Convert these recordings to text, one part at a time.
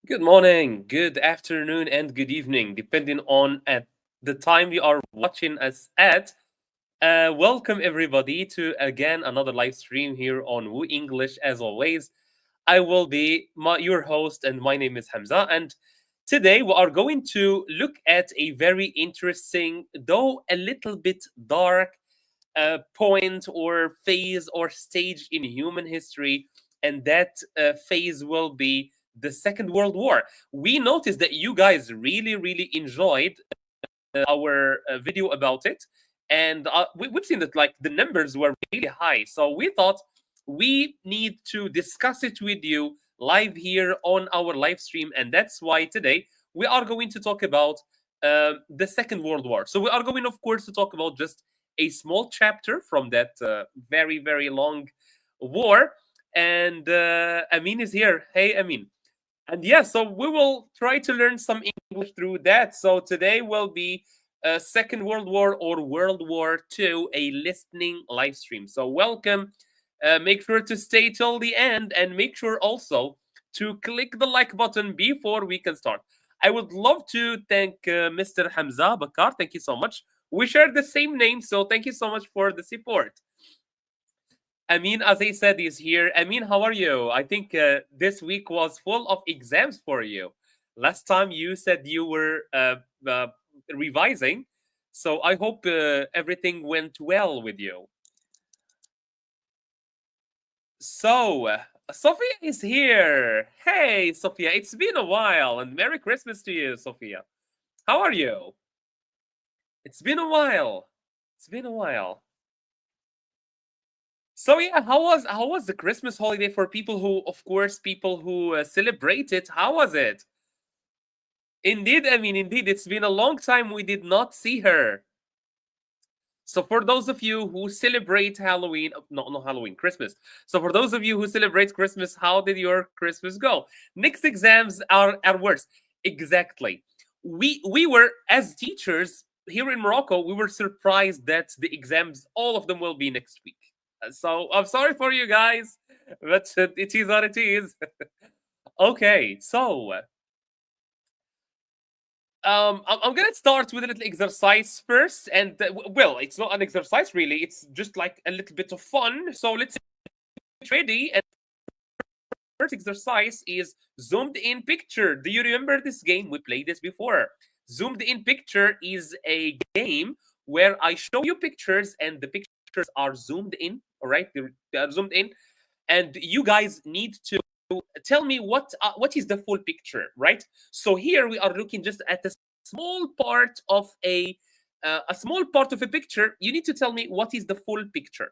Good morning, good afternoon, and good evening, depending on at the time you are watching us at. Welcome everybody to again another live stream here on Woo English. As always, I will be your host, and my name is Hamza. And today we are going to look at a very interesting, though a little bit dark, point or phase or stage in human history, and that phase will be the Second World War. We noticed that you guys really, really enjoyed our video about it, and we've seen that like the numbers were really high. So we thought we need to discuss it with you live here on our live stream, and that's why today we are going to talk about the Second World War. So we are going, of course, to talk about just a small chapter from that very, very long war. And Amin is here. Hey, Amin. And yeah, so we will try to learn some English through that. So today will be Second World War or World War II, a listening live stream. So welcome. Make sure to stay till the end and make sure also to click the like button before we can start. I would love to thank Mr. Hamza Bakar. Thank you so much. We share the same name, so thank you so much for the support. Amin, as I said, is here. Amin, how are you? I think this week was full of exams for you. Last time you said you were revising, so I hope everything went well with you. So, Sophia is here. Hey, Sophia, it's been a while, and Merry Christmas to you, Sophia. How are you? It's been a while. It's been a while. So yeah, how was the Christmas holiday for people who, of course, people who celebrate it? How was it? Indeed, I mean, indeed, it's been a long time we did not see her. So for those of you who celebrate Halloween, not Halloween, Christmas. So for those of you who celebrate Christmas, how did your Christmas go? Next exams are worse. Exactly. We were as teachers here in Morocco, we were surprised that the exams, all of them will be next week. So I'm sorry for you guys, but it is what it is. Okay, so I'm gonna start with a little exercise first, and well, it's not an exercise really. It's just like a little bit of fun. So let's get ready. And first exercise is zoomed in picture. Do you remember this game? We played this before. Zoomed in picture is a game where I show you pictures, and the pictures are zoomed in. All right, they are zoomed in, and you guys need to tell me what is the full picture, right? So here we are looking just at a small part of a small part of a picture. You need to tell me what is the full picture.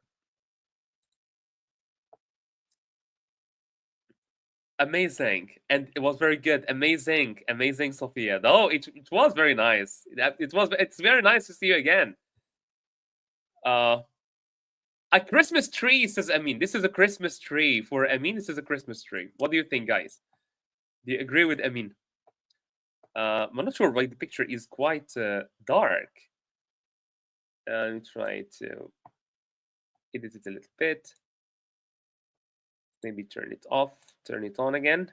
Amazing, and it was very good. Amazing, amazing, Sophia. No, it was very nice. It's very nice to see you again. Uh, a Christmas tree, says Amin. This is a Christmas tree for Amin. This is a Christmas tree. What do you think, guys? Do you agree with Amin? I'm not sure why the picture is quite dark. Let me try to edit it a little bit. Maybe turn it off, turn it on again.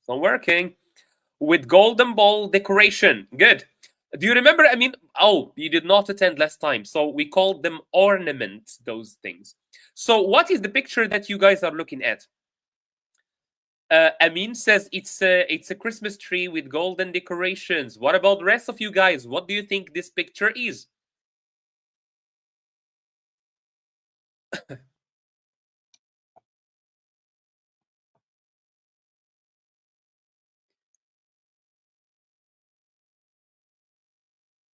It's not working. With golden ball decoration. Good. Do you remember? I mean, oh, you did not attend last time. So we called them ornaments, those things. So what is the picture that you guys are looking at? Amin says it's a Christmas tree with golden decorations. What about the rest of you guys? What do you think this picture is?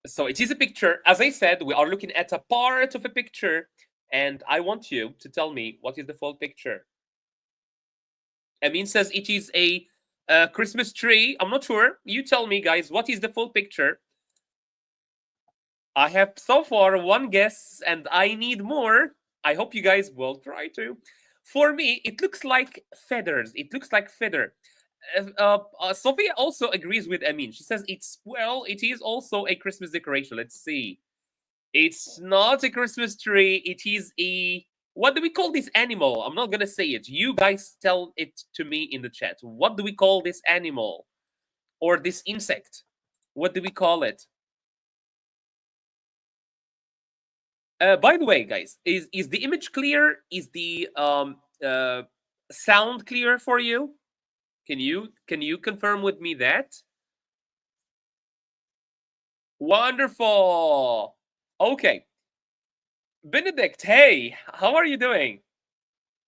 So it is a picture. As I said, we are looking at a part of a picture, and I want you to tell me what is the full picture. Amin says it is a Christmas tree. I'm not sure. You tell me, guys, what is the full picture? I have so far one guess, and I need more. I hope you guys will try to. For me, it looks like feathers. It looks like feather. Sophia also agrees with Amin. She says it is also a Christmas decoration. Let's see. It's not a Christmas tree. It is a, what do we call this animal? I'm not gonna say it. You guys tell it to me in the chat. What do we call this animal? or this insect? What do we call it? By the way, guys, is the image clear? Is the sound clear for you? Can you confirm with me that? Wonderful. Okay, Benedict. Hey, how are you doing?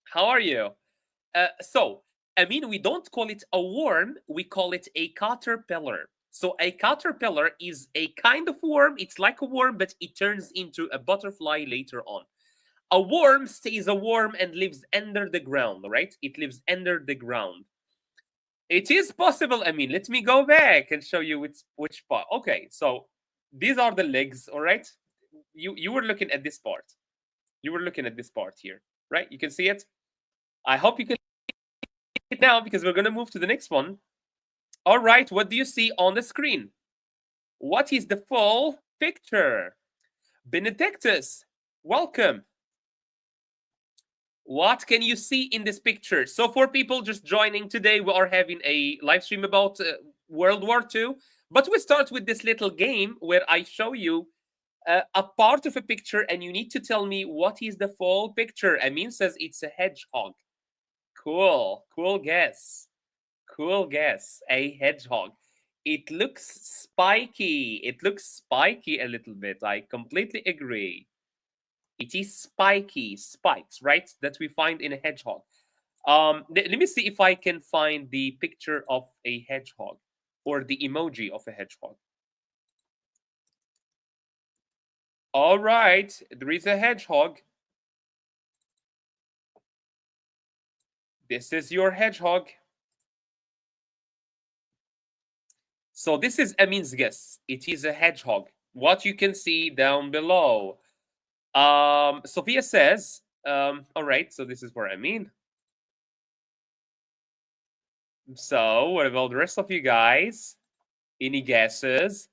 How are you? So, I mean, we don't call it a worm, we call it a caterpillar. So, a caterpillar is a kind of worm. It's like a worm, but it turns into a butterfly later on. A worm stays a worm and lives under the ground, right? It lives under the ground. It is possible. I mean, let me go back and show you which part. Okay, so these are the legs, all right? You were looking at this part. You were looking at this part here, right? You can see it. I hope you can it now because we're going to move to the next one. All right, what do you see on the screen? What is the full picture? Benedictus, welcome. What can you see in this picture? So for people just joining today, we are having a live stream about World War II, but we start with this little game where I show you a part of a picture and you need to tell me what is the full picture. Amin says it's a hedgehog. Cool guess. Cool guess. A hedgehog. It looks spiky. It looks spiky a little bit. I completely agree. It is spiky, spikes, right? That we find in a hedgehog. Let me see if I can find the picture of a hedgehog or the emoji of a hedgehog. All right, there is a hedgehog. This is your hedgehog. So this is Amin's guess. It is a hedgehog. What you can see down below. Sophia says, all right, so this is for Amin. So what about the rest of you guys? Any guesses?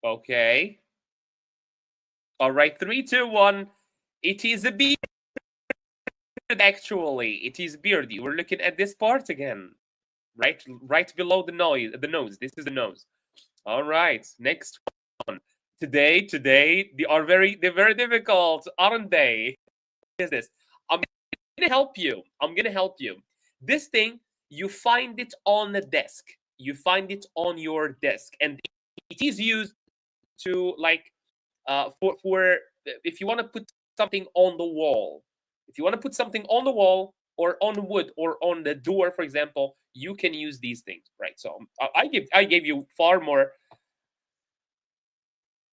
Okay. All right, 3, 2, 1. It is a beard, actually. It is beardy. We're looking at this part again. Right below the nose. This is the nose. All right, next one. Today, they're very difficult, aren't they? What is this? I'm gonna help you. This thing, you find it on the desk. You find it on your desk, and it is used to like for if you want to put something on the wall. If you want to put something on the wall or on wood or on the door, for example, you can use these things, right? So I gave you far more.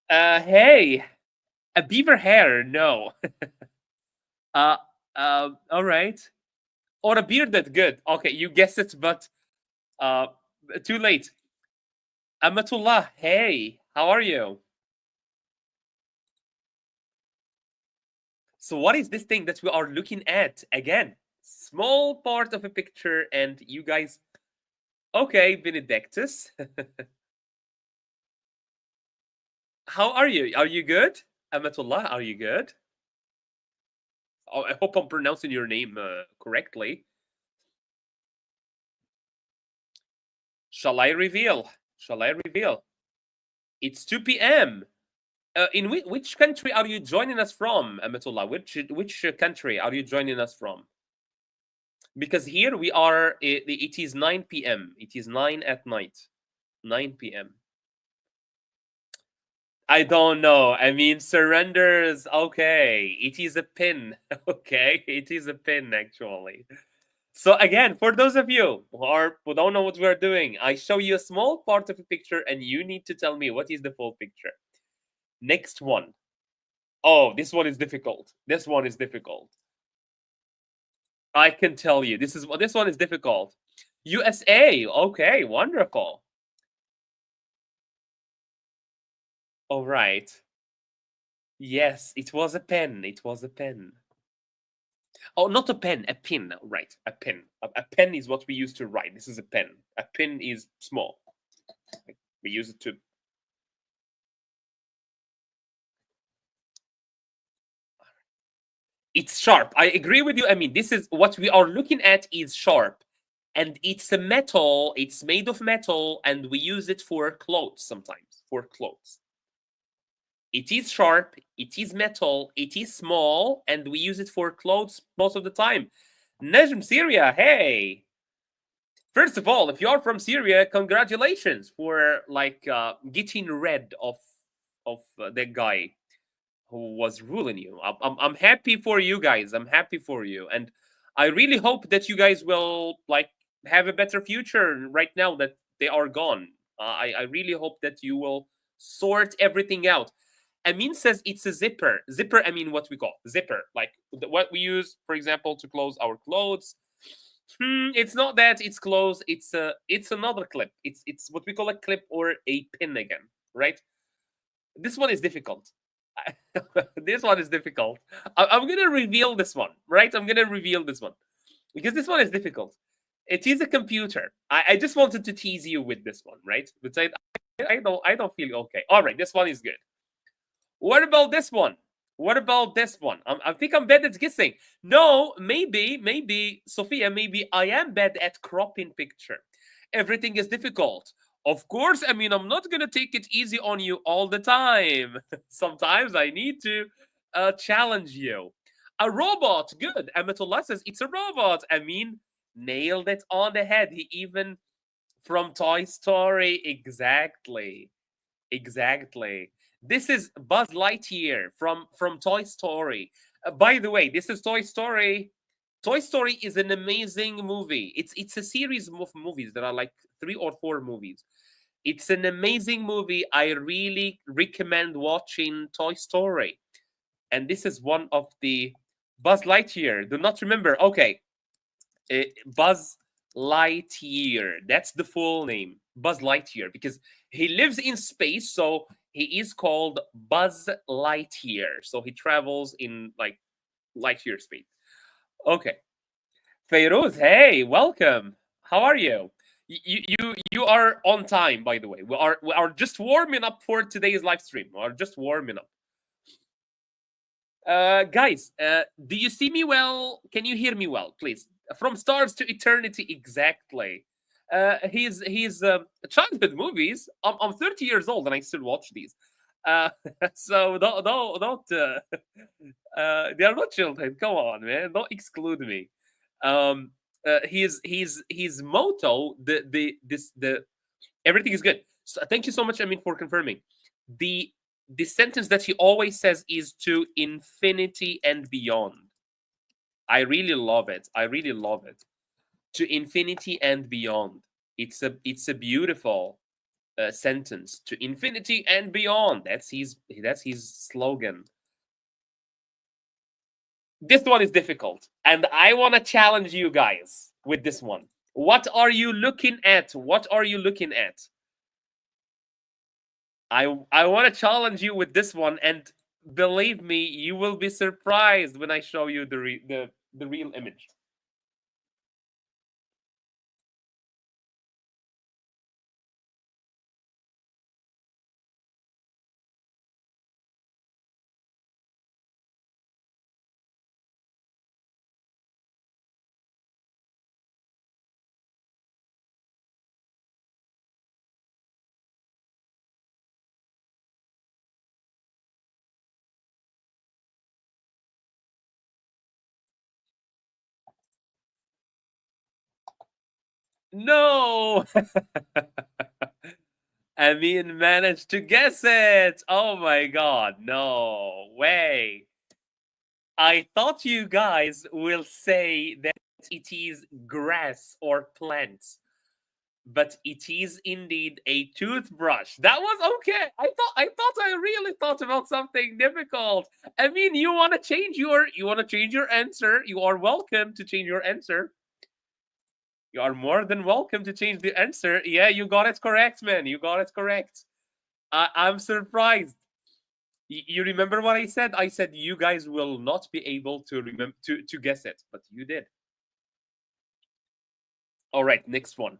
Hey, a beaver hair? No. uh, all right. Or a bearded? Good. Okay, you guessed it, but uh, too late. Amatullah, hey, how are you? So what is this thing that we are looking at? Again, small part of a picture, and you guys... Okay, Benedictus. How are you? Are you good? Amatullah, are you good? Oh, I hope I'm pronouncing your name correctly. Shall I reveal? It's 2 p.m. In which country are you joining us from, Amatullah? Which country are you joining us from? Because here we are, it is 9 p.m. It is 9 at night. 9 p.m. I don't know. I mean, surrenders. Okay, it is a pin. Okay, it is a pin actually. So again, for those of you who don't know what we're doing, I show you a small part of a picture, and you need to tell me what is the full picture. Next one. Oh, this one is difficult. I can tell you. This one is difficult. USA. Okay, wonderful. All right. Yes, it was a pen. Oh, not a pen, a pin. Right, a pin. A pen is what we use to write. This is a pen. A pin is small. We use it to... It's sharp. I agree with you. I mean, this is what we are looking at is sharp. And it's a metal, it's made of metal, and we use it for clothes sometimes, for clothes. It is sharp, it is metal, it is small, and we use it for clothes most of the time. Najm Syria, hey. First of all, if you're from Syria, congratulations for like getting rid of that guy who was ruling you. I'm happy for you guys. I'm happy for you, and I really hope that you guys will like have a better future right now that they are gone. I really hope that you will sort everything out. Amin says it's a zipper. Zipper, I mean, what we call zipper, like what we use, for example, to close our clothes. It's not that. It's close. It's another clip. It's what we call a clip or a pin again, right? This one is difficult. This one is difficult. I'm gonna reveal this one, right? I'm gonna reveal this one because this one is difficult. It is a computer. I just wanted to tease you with this one, right? But I don't feel okay. All right, this one is good. What about this one? What about this one? I think I'm bad at guessing. No, maybe, Sophia, maybe I am bad at cropping picture. Everything is difficult. Of course, I mean, I'm not going to take it easy on you all the time. Sometimes I need to challenge you. A robot, good. Amatullah says it's a robot. I mean, nailed it on the head. He even from Toy Story. Exactly. Exactly. This is Buzz Lightyear from Toy Story. By the way, this is Toy Story. Toy Story is an amazing movie. It's a series of movies. There are like 3 or 4 movies. It's an amazing movie. I really recommend watching Toy Story. And this is one of the Buzz Lightyear. Do not remember. Okay, Buzz Lightyear. That's the full name, Buzz Lightyear, because he lives in space, so he is called Buzz Lightyear. So he travels in like Lightyear speed. Okay, Feiruz, hey, welcome. How are you? You are on time, by the way. We are just warming up for today's live stream. We are just warming up. Guys, do you see me well? Can you hear me well, please? From stars to eternity, exactly. He's childhood movies. I'm 30 years old and I still watch these. Uh, so don't they are not children. Come on, man, don't exclude me. Um, his motto, the everything is good. So thank you so much, I mean, for confirming. The the sentence that he always says is to infinity and beyond. I really love it. I really love it. To infinity and beyond. It's a beautiful sentence. To infinity and beyond. That's his slogan. This one is difficult, and I want to challenge you guys with this one. What are you looking at? What are you looking at? I want to challenge you with this one, and believe me, you will be surprised when I show you the real image. No, I mean, managed to guess it. Oh my god, no way. I thought you guys will say that it is grass or plants, but it is indeed a toothbrush. That was okay. I really thought about something difficult. I mean, you want to change your answer. You are welcome to change your answer. You are more than welcome to change the answer. Yeah, you got it correct, man. You got it correct. I'm surprised. You remember what I said? I said you guys will not be able to remember to guess it, but you did. All right, next one.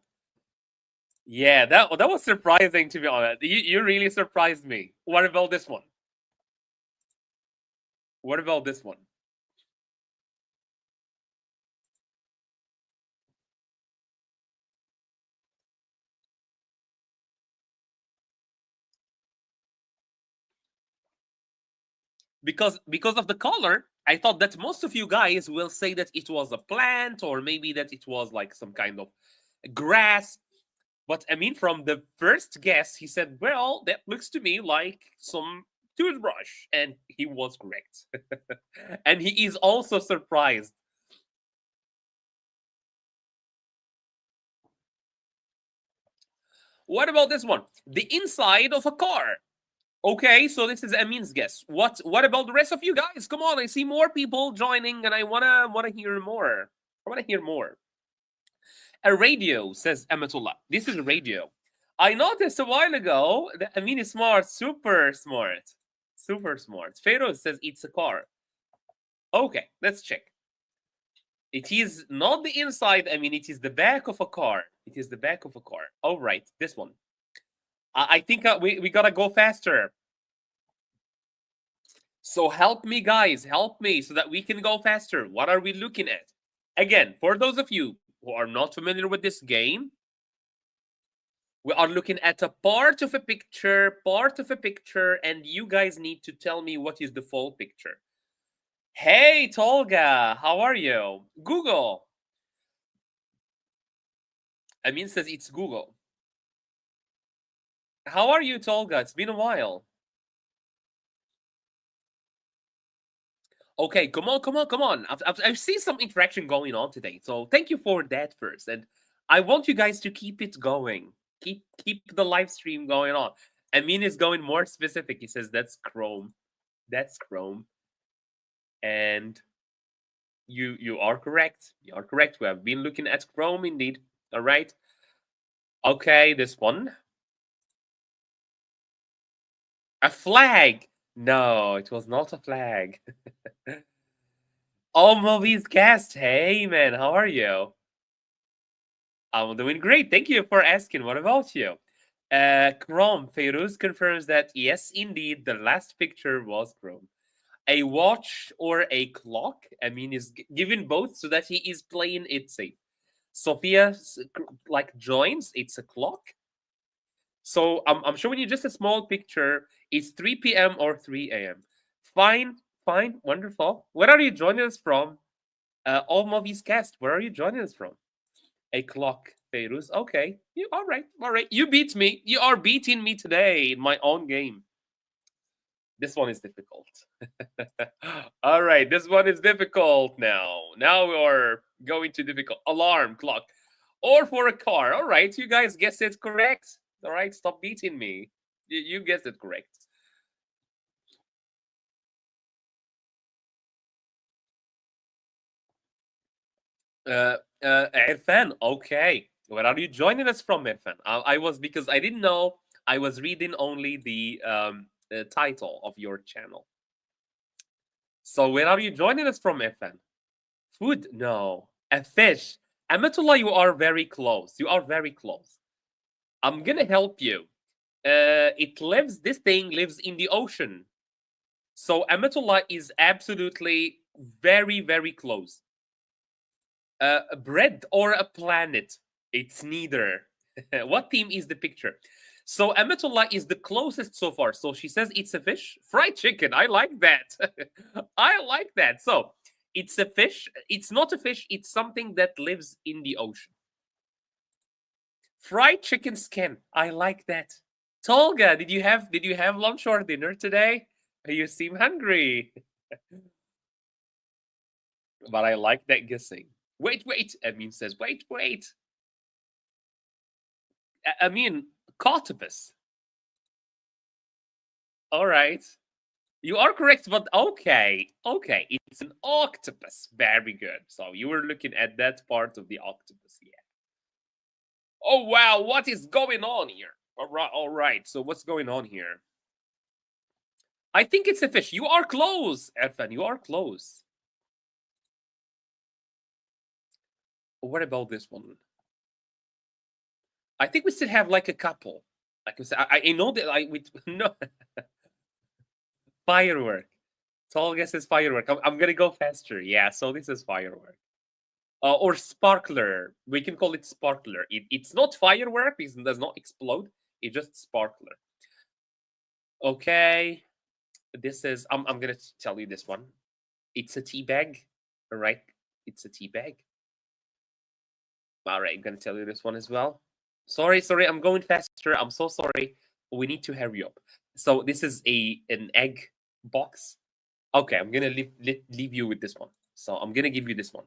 Yeah, that was surprising to be honest. You really surprised me. What about this one? What about this one? because of the color, I thought that most of you guys will say that it was a plant or maybe that it was like some kind of grass. But I mean, from the first guess, he said, "Well, that looks to me like some toothbrush," and he was correct. And he is also surprised. What about this one? The inside of a car. Okay, so this is Amin's guess. What about the rest of you guys? Come on, I see more people joining, and I wanna hear more. I wanna hear more. A radio, says Amatullah. This is a radio. I noticed a while ago that Amin is smart, super smart. Super smart. Pharaoh says it's a car. Okay, let's check. It is not the inside, I mean, it is the back of a car. It is the back of a car. All right, this one. I think we gotta go faster. So help me, guys, help me so that we can go faster. What are we looking at? Again, for those of you who are not familiar with this game, we are looking at a part of a picture, and you guys need to tell me what is the full picture. Hey, Tolga, how are you? Google. Amin says it's Google. How are you, Tolga? It's been a while. Okay, come on, come on, come on. I've seen some interaction going on today, so thank you for that first. And I want you guys to keep it going. Keep the live stream going on. Amin is going more specific. He says that's Chrome. That's Chrome. And you are correct. You are correct. We have been looking at Chrome indeed. All right. Okay, this one. A flag. No, it was not a flag. Oh, Moby's guest. Hey, man, how are you? I'm doing great. Thank you for asking. What about you? Chrome. Feiruz confirms that yes, indeed, the last picture was Chrome. A watch or a clock. I mean, is given both so that he is playing it safe. Sophia like joins. It's a clock. So I'm showing you just a small picture. It's 3 p.m. or 3 a.m. Fine, fine, wonderful. Where are you joining us from? All movies cast. Where are you joining us from? A clock, Feiruz. Okay, you all right, all right. You beat me. You are beating me today in my own game. This one is difficult. All right, this one is difficult now. Now we are going to difficult. Alarm clock, or for a car. All right, you guys guessed it correct. All right, stop beating me. You guessed it correct. Irfan, okay. Where are you joining us from, Irfan? I was because I didn't know. I was reading only the title of your channel. So where are you joining us from, Irfan? Food? No. A fish. Amatullah, you are very close. You are very close. I'm gonna help you. It lives. This thing lives in the ocean. So Amatullah is absolutely very, very close. A bread or a planet? It's neither. What theme is the picture? So Amatullah is the closest so far. So she says it's a fish. Fried chicken. I like that. I like that. So it's a fish. It's not a fish. It's something that lives in the ocean. Fried chicken skin. I like that. Tolga, did you have lunch or dinner today? You seem hungry. But I like that guessing. Wait, wait. Amin says, wait, wait. I mean, octopus. All right. You are correct, but okay. Okay. It's an octopus. Very good. So you were looking at that part of the octopus. Yeah. Oh, wow. What is going on here? All right. All right. So what's going on here? I think it's a fish. You are close, Erfan. You are close. What about this one? I think we still have like a couple. Like I said, I know that we no firework. Tall guess is firework. I'm gonna go faster. Yeah, so this is firework. Or sparkler. We can call it sparkler. It's not firework because it does not explode. It's just sparkler. Okay. This is I'm gonna tell you this one. It's a tea bag, all right? It's a tea bag. All right, I'm gonna tell you this one as well. Sorry, I'm going faster. I'm so sorry. We need to hurry up. So this is an egg box. Okay, I'm gonna leave you with this one. So I'm gonna give you this one.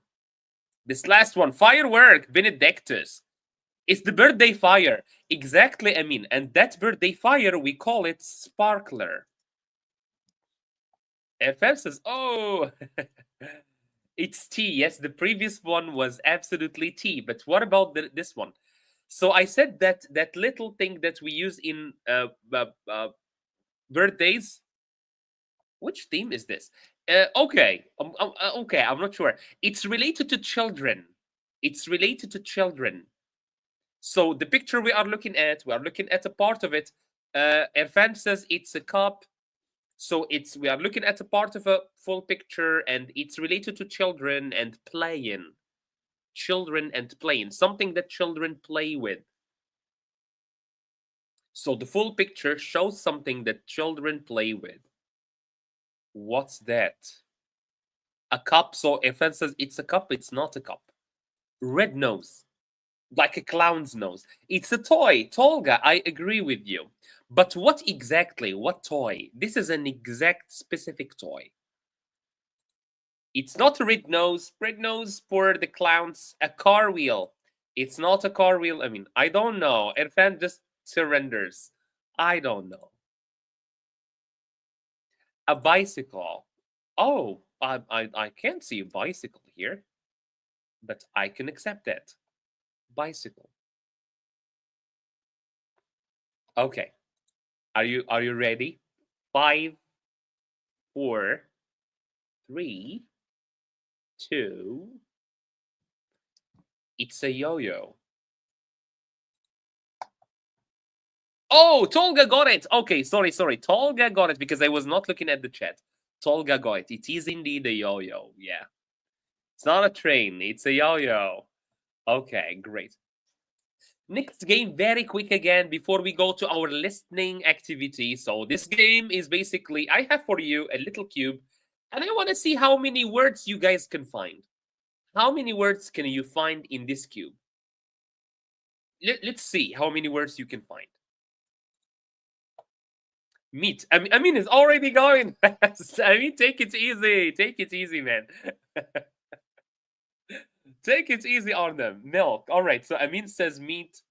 This last one, firework, Benedictus. It's the birthday fire. Exactly, I mean, and that birthday fire, we call it sparkler. FF says, oh, it's tea. Yes, the previous one was absolutely tea. But what about this one? So I said that that little thing that we use in birthdays. Which theme is this? Okay, okay, I'm not sure. It's related to children. It's related to children. So the picture we are looking at a part of it. Irfan says it's a cup. So we are looking at a part of a full picture, and it's related to children and playing. Children and playing, something that children play with. So the full picture shows something that children play with. What's that? A cup. So Irfan says it's a cup, it's not a cup. Red nose. Like a clown's nose. It's a toy. Tolga, I agree with you. But what exactly? What toy? This is an exact specific toy. It's not a red nose. Red nose for the clowns. A car wheel. It's not a car wheel. I mean, I don't know. Irfan just surrenders. I don't know. A bicycle. Oh, I can't see a bicycle here. But I can accept that. Bicycle. Okay. Are you ready? 5, 4, 3, 2. It's a yo-yo. Oh, Tolga got it. Okay, sorry. Tolga got it because I was not looking at the chat. Tolga got it. It is indeed a yo-yo. Yeah. It's not a train. It's a yo-yo. Okay, great. Next game, very quick again, before we go to our listening activity. So this game is basically, I have for you a little cube, and I want to see how many words you guys can find. How many words can you find in this cube? Let's see how many words you can find. Meat. I mean, it's already going fast. I mean, take it easy. Take it easy, man. Take it easy on them. Milk. All right. So Amin says meat,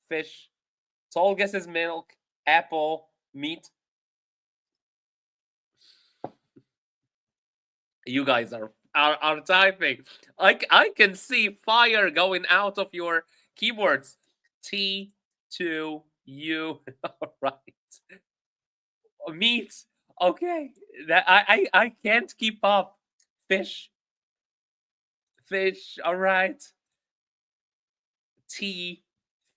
fish. Tolga says milk, apple, meat. You guys are typing. I can see fire going out of your keyboards. T to U. All right. Meat. Okay. That I can't keep up. Fish. Fish. All right. T.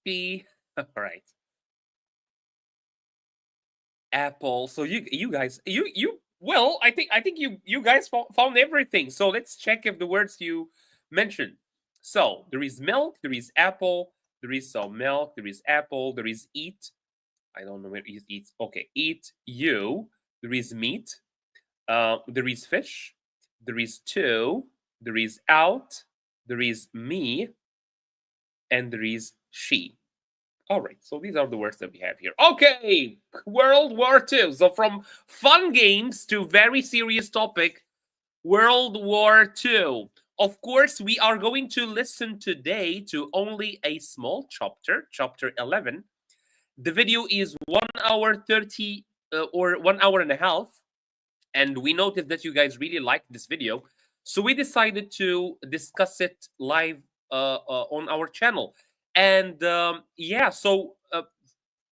P. All right. Apple. So you guys you well, I think you guys found everything. So let's check if the words you mentioned. So there is milk, there is apple, there is some milk, there is apple, there is eat. I don't know where is eat. Okay, eat you. There is meat. There is fish. There is two. There is out. There is me, and there is she. All right, so these are the words that we have here. Okay, World War II. So from fun games to very serious topic, World War II. Of course, we are going to listen today to only a small chapter, chapter 11. The video is 1 hour 30 or 1 hour and a half. And we noticed that you guys really liked this video. So we decided to discuss it live on our channel. And yeah, so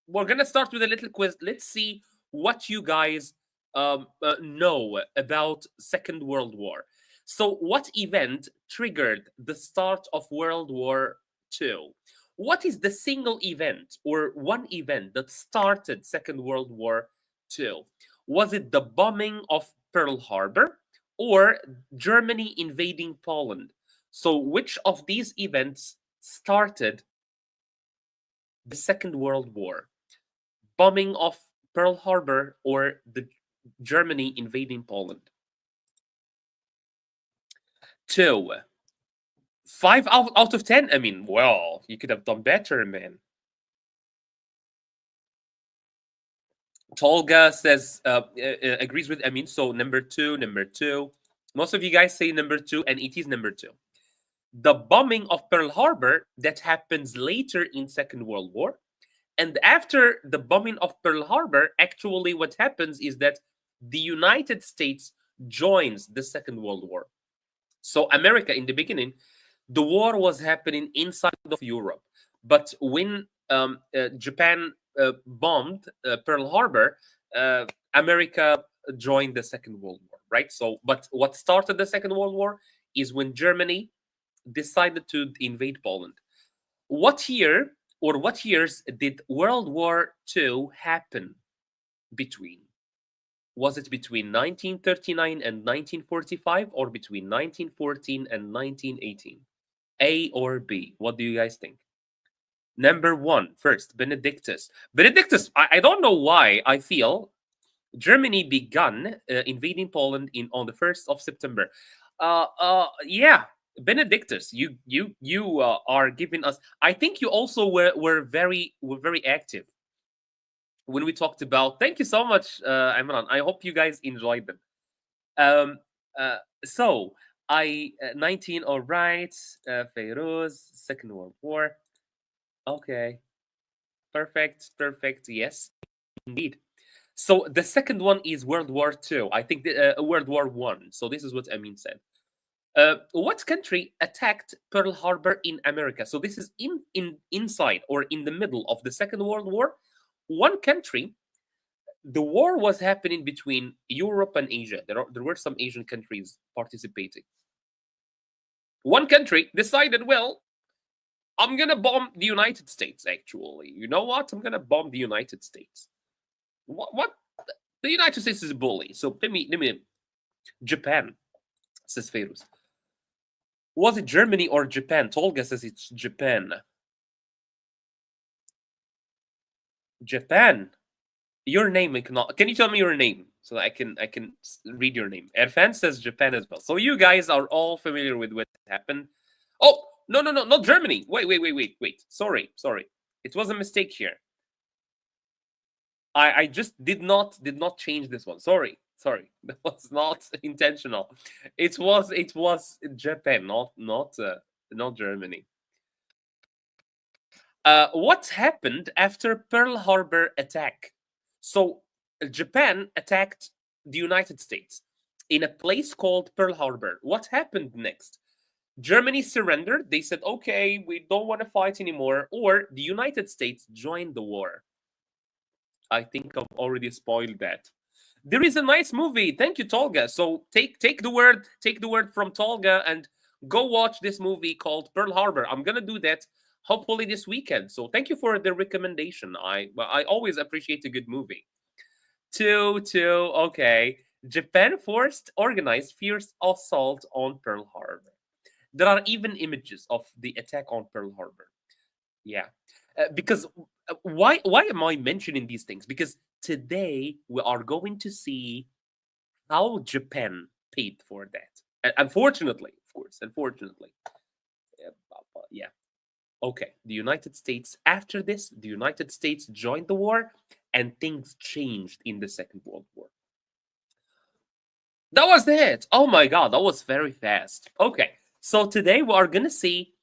we're going to start with a little quiz. Let's see what you guys know about Second World War. So what event triggered the start of World War II? What is the single event or one event that started Second World War II? Was it the bombing of Pearl Harbor or Germany invading Poland? So which of these events started the Second World War? Bombing of Pearl Harbor or the Germany invading Poland. 2. 5 out of 10. I mean, well, you could have done better, man. Tolga says agrees with Amin. So number two, number two. Most of you guys say number two, and it is number two. The bombing of Pearl Harbor that happens later in Second World War. And after the bombing of Pearl Harbor, actually what happens is that the United States joins the Second World War. So America in the beginning, the war was happening inside of Europe. But when Japan bombed Pearl Harbor, America joined the Second World War, right? So, but what started the Second World War is when Germany decided to invade Poland. What year or what years did World War II happen between? Was it between 1939 and 1945 or between 1914 and 1918? A or B? What do you guys think? Number one, first, Benedictus. Benedictus, I don't know why I feel Germany began invading Poland on the 1st of September. Yeah, Benedictus, you are giving us. I think you also were very active when we talked about. Thank you so much, Imran. I hope you guys enjoyed them. Um, so I 19. All right, Feroz, Second World War. Okay, perfect, perfect. Yes, indeed. So the second one is World War II. I think World War One. So this is what Amin said. What country attacked Pearl Harbor in America? So this is inside or in the middle of the Second World War. One country. The war was happening between Europe and Asia. There were some Asian countries participating. One country decided, well, I'm gonna bomb the United States. Actually, you know what? I'm gonna bomb the United States. What? The United States is a bully. So let me. Japan, says Feroz. Was it Germany or Japan? Tolga says it's Japan. Japan. Your name, can you tell me your name so that I can read your name? Erfan says Japan as well. So you guys are all familiar with what happened. Oh, no, not Germany. Wait. Sorry. It was a mistake here. I just did not change this one. Sorry. That was not intentional. It was Japan, not Germany. What happened after Pearl Harbor attack? So Japan attacked the United States in a place called Pearl Harbor. What happened next? Germany surrendered. They said, okay, we don't want to fight anymore. Or the United States joined the war. I think I've already spoiled that. There is a nice movie. Thank you, Tolga. So take the word from Tolga and go watch this movie called Pearl Harbor. I'm gonna do that hopefully this weekend. So thank you for the recommendation. I always appreciate a good movie. Two. Okay. Japan forced organized fierce assault on Pearl Harbor. There are even images of the attack on Pearl Harbor. Yeah, because why am I mentioning these things? Because today we are going to see how Japan paid for that. Unfortunately, of course, unfortunately. Yeah, yeah. Okay, the United States, after this, the United States joined the war and things changed in the Second World War. That was it. Oh my God, that was very fast. Okay, so today we are going to see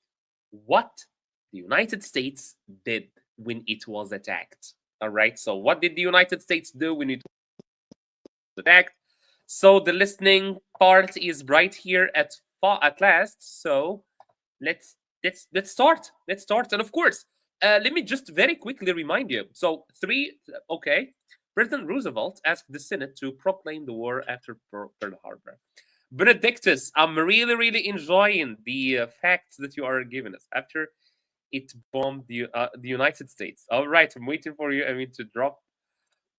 what the United States did when it was attacked. All right, so what did the United States do when it was attacked? So the listening part is right here at last. So let's start. Let's start. And of course, let me just very quickly remind you. So okay. President Roosevelt asked the Senate to proclaim the war after Pearl Harbor. Benedictus, I'm really enjoying the facts that you are giving us after it bombed the United States. All right, I'm waiting for you. I mean to drop.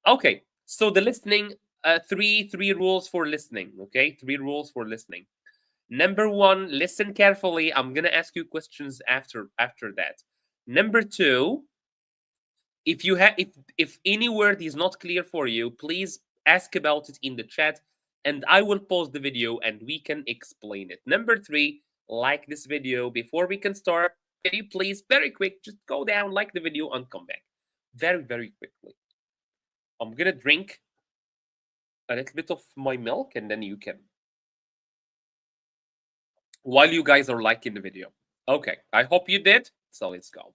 Okay, so the listening. Three rules for listening. Okay, 3 rules for listening. Number 1, listen carefully. I'm gonna ask you questions after that. Number 2, if you have if any word is not clear for you, please ask about it in the chat, and I will pause the video and we can explain it. Number 3, like this video before we can start. Can you please, very quick, just go down, like the video, and come back. Very, very quickly. I'm gonna drink a little bit of my milk and then you can. While you guys are liking the video. Okay, I hope you did. So let's go.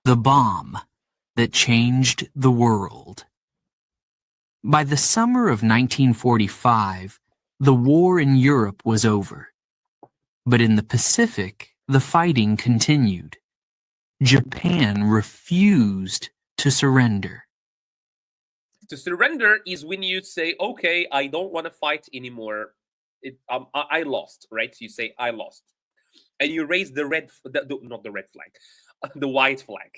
The bomb that changed the world. By the summer of 1945, the war in Europe was over. But in the Pacific, the fighting continued. Japan refused to surrender. To surrender is when you say, okay, I don't want to fight anymore. I lost, right? You say, I lost. And you raise the not the red flag, the white flag.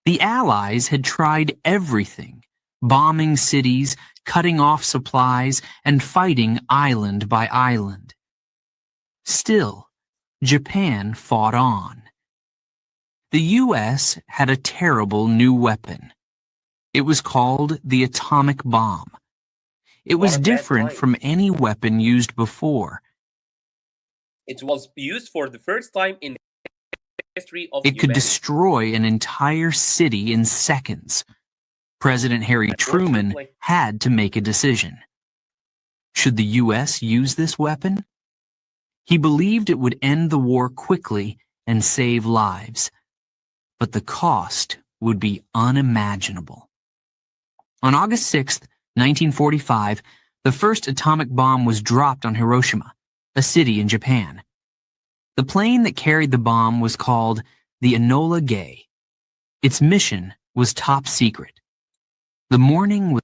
The Allies had tried everything, bombing cities, cutting off supplies, and fighting island by island. Still, Japan fought on. The U.S. had a terrible new weapon. It was called the atomic bomb. It was different from any weapon used before. It was used for the first time in the history of humanity. It could destroy an entire city in seconds. President Harry Truman had to make a decision. Should the U.S. use this weapon? He believed it would end the war quickly and save lives. But the cost would be unimaginable. On August 6, 1945, the first atomic bomb was dropped on Hiroshima, a city in Japan. The plane that carried the bomb was called the Enola Gay. Its mission was top secret. The morning was...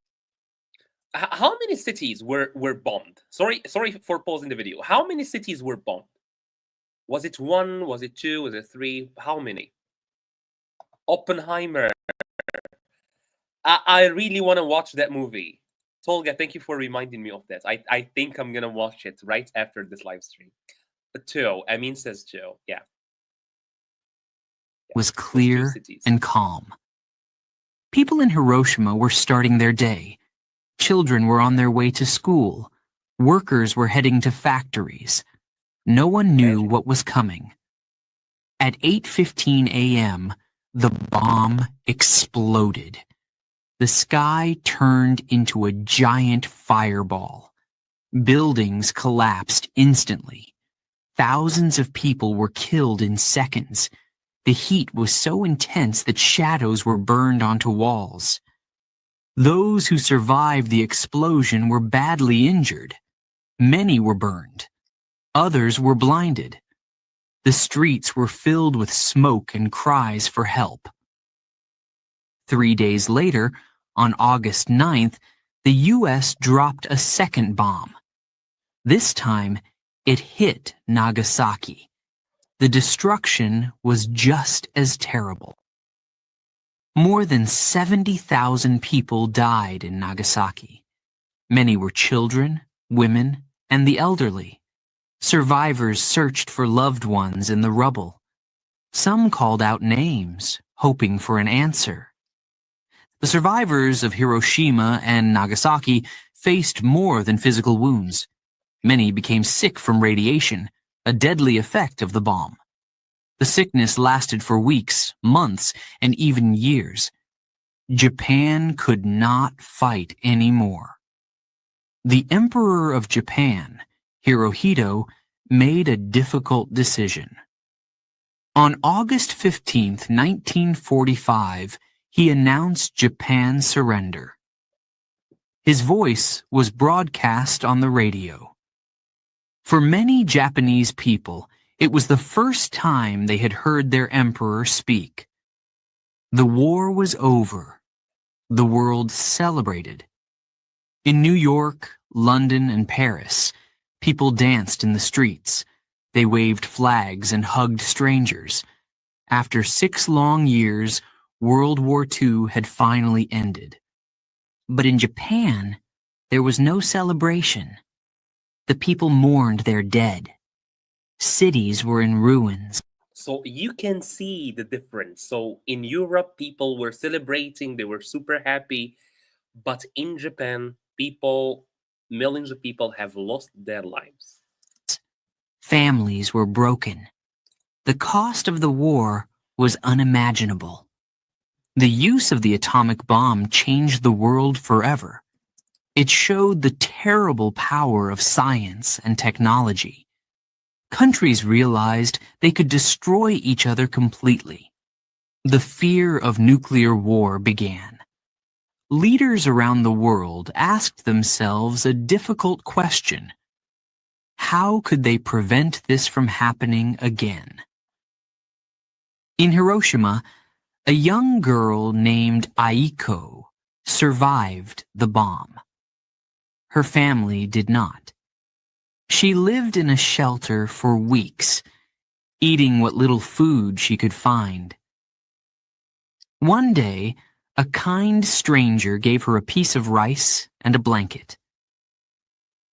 How many cities were bombed? Sorry for pausing the video. How many cities were bombed? Was it 1? Was it 2? Was it 3? How many? Oppenheimer. I really want to watch that movie. Tolga, thank you for reminding me of that. I think I'm going to watch it right after this live stream. 2. Amin says 2. Yeah. Was clear and calm. People in Hiroshima were starting their day. Children were on their way to school. Workers were heading to factories. No one knew what was coming. At 8:15 a.m., the bomb exploded. The sky turned into a giant fireball. Buildings collapsed instantly. Thousands of people were killed in seconds. The heat was so intense that shadows were burned onto walls. Those who survived the explosion were badly injured. Many were burned. Others were blinded. The streets were filled with smoke and cries for help. 3 days later, on August 9th, the U.S. dropped a second bomb. This time, it hit Nagasaki. The destruction was just as terrible. More than 70,000 people died in Nagasaki. Many were children, women, and the elderly. Survivors searched for loved ones in the rubble. Some called out names, hoping for an answer. The survivors of Hiroshima and Nagasaki faced more than physical wounds. Many became sick from radiation, a deadly effect of the bomb. The sickness lasted for weeks, months, and even years. Japan could not fight anymore. The Emperor of Japan, Hirohito, made a difficult decision. On August 15, 1945, he announced Japan's surrender. His voice was broadcast on the radio. For many Japanese people, it was the first time they had heard their emperor speak. The war was over. The world celebrated. In New York, London, and Paris, people danced in the streets. They waved flags and hugged strangers. After 6 long years, World War II had finally ended. But in Japan, there was no celebration. The people mourned their dead. Cities were in ruins. So you can see the difference. So in Europe, people were celebrating, they were super happy. But in Japan, people, millions of people have lost their lives. Families were broken. The cost of the war was unimaginable. The use of the atomic bomb changed the world forever. It showed the terrible power of science and technology. Countries realized they could destroy each other completely. The fear of nuclear war began. Leaders around the world asked themselves a difficult question. How could they prevent this from happening again? In Hiroshima, a young girl named Aiko survived the bomb. Her family did not. She lived in a shelter for weeks, eating what little food she could find. One day, a kind stranger gave her a piece of rice and a blanket.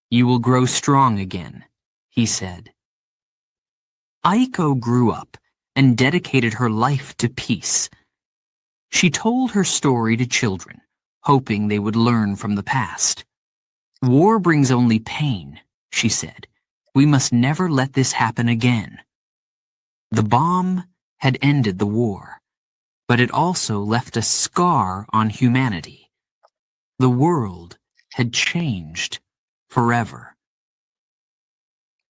"You will grow strong again," he said. Aiko grew up and dedicated her life to peace. She told her story to children, hoping they would learn from the past. "War brings only pain," she said. "We must never let this happen again." The bomb had ended the war, but it also left a scar on humanity. The world had changed forever.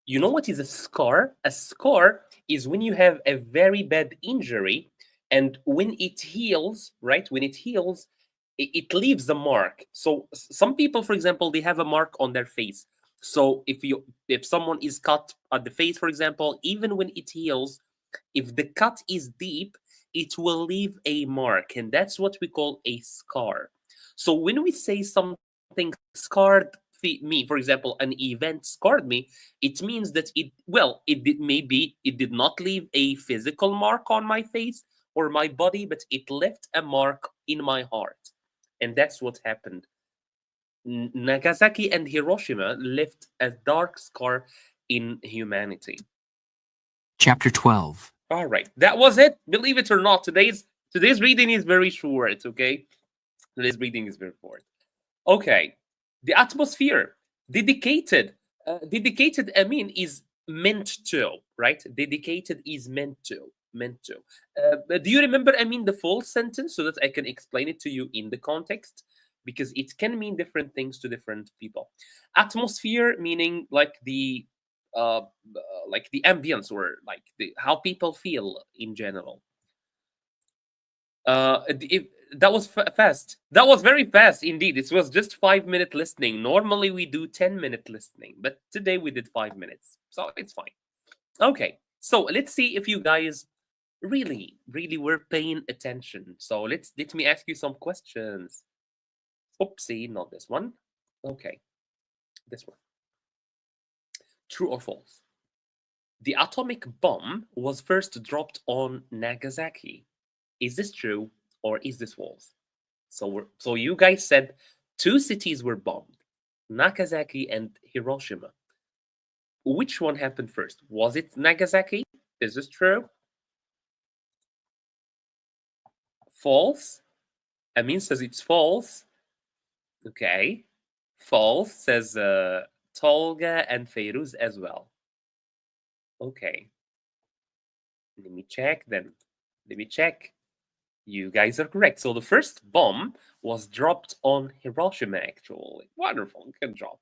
You know what is a scar? A scar is when you have a very bad injury, and when it heals, right? When it heals, it leaves a mark. So some people, for example, they have a mark on their face. So if someone is cut at the face, for example, even when it heals, if the cut is deep, it will leave a mark, and that's what we call a scar. So when we say something scarred me, for example, an event scarred me, it means that it did not leave a physical mark on my face or my body, but it left a mark in my heart. And that's what happened. Nagasaki and Hiroshima left a dark scar in humanity. Chapter 12. All right, that was it. Believe it or not, today's reading is very short. Okay, today's reading is very short. Okay, the atmosphere, dedicated. Dedicated, I mean, is meant to, right? Dedicated is meant to. But do you remember, I mean, the full sentence so that I can explain it to you in the context? Because it can mean different things to different people. Atmosphere meaning uh, like the ambience, or like how people feel in general. If that was fast. That was very fast indeed. It was just 5 minute listening. Normally we do 10 minute listening, but today we did 5 minutes, so it's fine. Okay, so let's see if you guys really were paying attention. So let me ask you some questions. Oopsie, not this one. Okay, this one. True or false? The atomic bomb was first dropped on Nagasaki. Is this true or is this false? So you guys said two cities were bombed, Nagasaki and Hiroshima. Which one happened first? Was it Nagasaki? Is this true? False. Amin says it's false. Okay. False says Tolga and Feiruz as well. Okay. Let me check then. Let me check. You guys are correct. So the first bomb was dropped on Hiroshima, actually. Wonderful. Good job.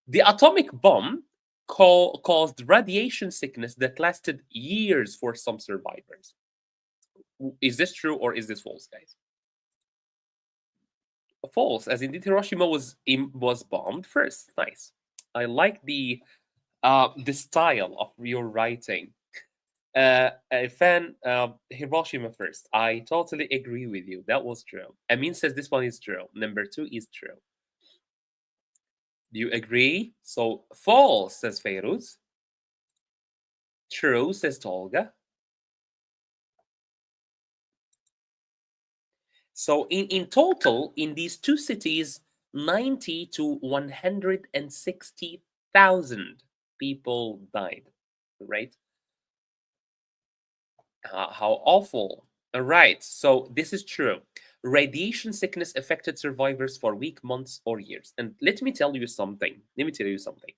The atomic bomb caused radiation sickness that lasted years for some survivors. Is this true or is this false, guys? False, as indeed Hiroshima was bombed first. Nice. I like the style of your writing. A fan, Hiroshima first. I totally agree with you. That was true. Amin says this one is true. Number two is true. Do you agree? So false, says Feiruz. True, says Tolga. So in total, in these two cities, 90 to 160,000 people died, right? How awful. All right, so this is true. Radiation sickness affected survivors for weeks, months, or years. And let me tell you something. Let me tell you something.